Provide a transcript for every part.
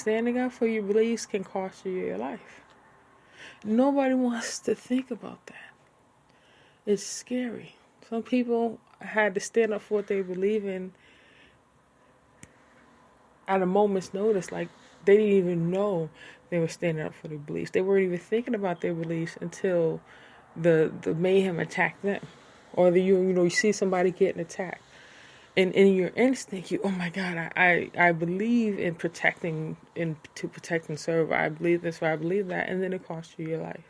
standing up for your beliefs can cost you your life. Nobody wants to think about that. It's scary. Some people had to stand up for what they believe in at a moment's notice. Like, they didn't even know they were standing up for their beliefs. They weren't even thinking about their beliefs until the mayhem attacked them. Or you see somebody getting attacked. And in your instinct, oh my God, I believe in protecting, to protect and serve. I believe this or I believe that. And then it costs you your life.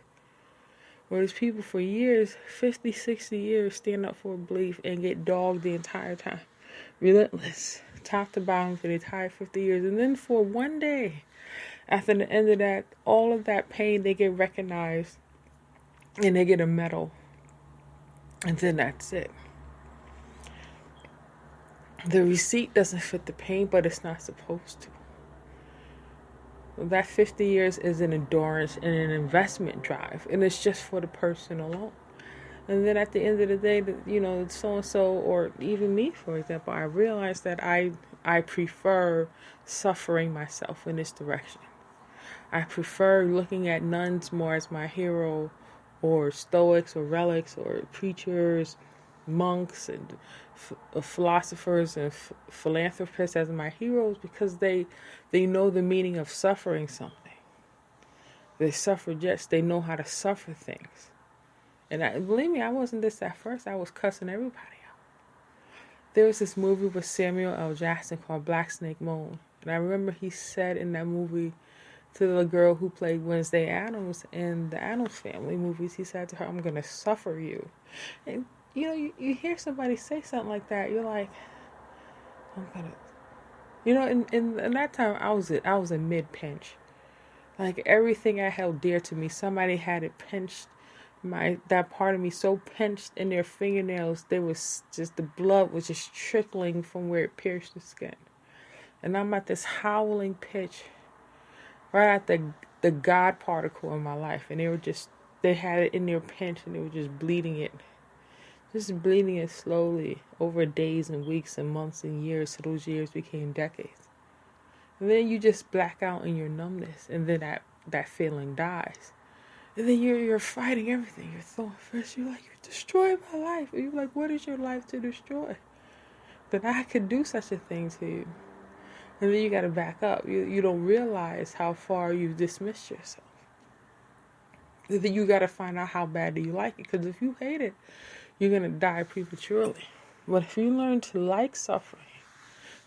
Whereas people for years, 50, 60 years, stand up for a belief and get dogged the entire time. Relentless. Top to bottom for the entire 50 years. And then for one day, after the end of that, all of that pain, they get recognized and they get a medal. And then that's it. The receipt doesn't fit the pain, but it's not supposed to. That 50 years is an endurance and an investment drive, and it's just for the person alone. And then at the end of the day, so-and-so, or even me, for example, I realized that I prefer suffering myself in this direction. I prefer looking at nuns more as my hero, or Stoics, or relics, or preachers, monks, and philosophers and philanthropists as my heroes, because they know the meaning of suffering something. They're suffragettes. They know how to suffer things. And believe me, I wasn't this at first. I was cussing everybody out. There was this movie with Samuel L. Jackson called Black Snake Moan. And I remember he said in that movie to the girl who played Wednesday Addams in the Addams Family movies, he said to her, "I'm going to suffer you." And you hear somebody say something like that, you're like, I'm gonna, in that time, I was a mid-pinch. Like, everything I held dear to me, somebody had it pinched, that part of me so pinched in their fingernails, there was just, the blood was just trickling from where it pierced the skin. And I'm at this howling pitch, right at the God particle in my life, and they had it in their pinch, and they were just bleeding it slowly over days and weeks and months and years, so those years became decades. And then you just black out in your numbness, and then that feeling dies. And then you're fighting everything. You're throwing fists. You're like, "You destroyed my life." And you're like, "What is your life to destroy? That I could do such a thing to you." And then you got to back up. You don't realize how far you've dismissed yourself. And then you got to find out how bad do you like it. Because if you hate it, you're going to die prematurely. But if you learn to like suffering,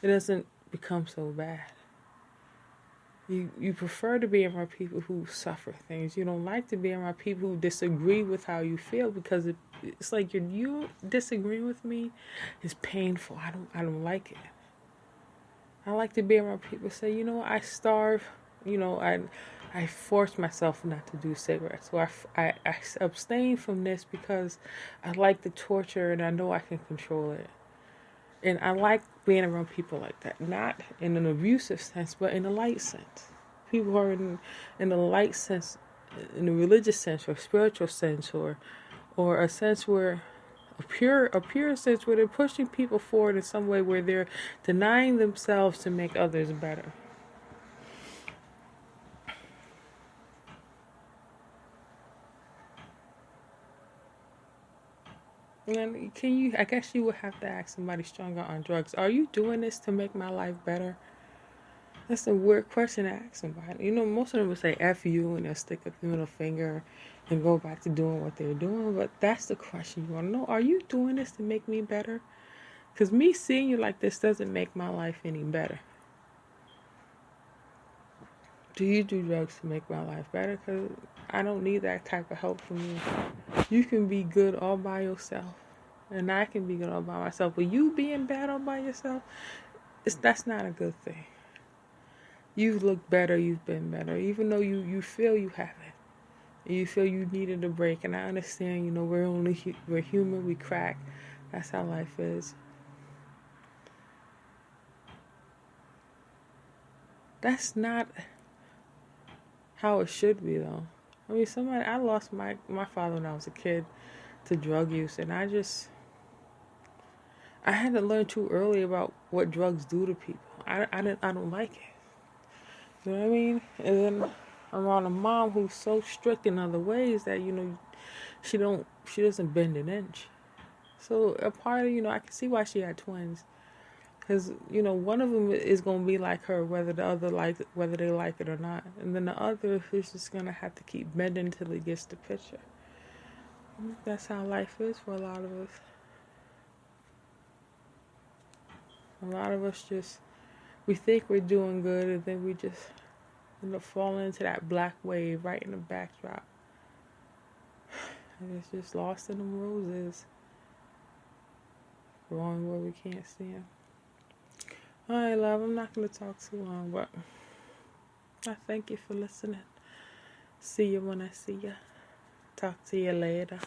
it doesn't become so bad. You prefer to be around people who suffer things. You don't like to be around people who disagree with how you feel, because it's like you disagree with me is painful. I don't like it. I like to be around people who say, I starve. I force myself not to do cigarettes. So I abstain from this because I like the torture and I know I can control it. And I like being around people like that, not in an abusive sense, but in a light sense. People who are in the light sense, in a religious sense or spiritual sense, or a sense where a pure sense where they're pushing people forward in some way, where they're denying themselves to make others better. And I guess you would have to ask somebody stronger on drugs, are you doing this to make my life better? That's a weird question to ask somebody. Most of them will say F you, and they'll stick up the middle finger and go back to doing what they're doing. But that's the question you want to know. Are you doing this to make me better? Because me seeing you like this doesn't make my life any better. Do you do drugs to make my life better? Because I don't need that type of help from you. You can be good all by yourself, and I can be good all by myself. But you being bad all by yourself, that's not a good thing. You've looked better, you've been better, even though you feel you haven't. And you feel you needed a break, and I understand, we're human, we crack. That's how life is. That's not how it should be, though. I lost my father when I was a kid to drug use, and I had to learn too early about what drugs do to people. I don't like it. You know what I mean? And then around a mom who's so strict in other ways that, you know, she doesn't bend an inch. So a part of, you know, I can see why she had twins. Because, you know, one of them is going to be like her, whether they like it or not. And then the other is just going to have to keep bending until he gets the picture. That's how life is for a lot of us. A lot of us just, we think we're doing good, and then we just end up falling into that black wave right in the backdrop. And it's just lost in them roses, growing where we can't see them. All right, love, I'm not going to talk too long, but I thank you for listening. See you when I see you. Talk to you later.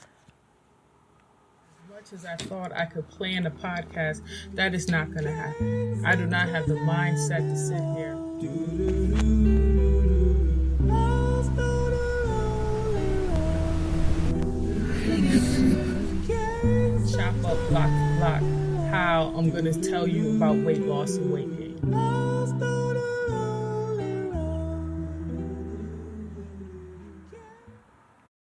As much as I thought I could plan a podcast, that is not going to happen. I do not have the mindset to sit here. Chop up block for block how I'm going to tell you about weight loss and weight gain.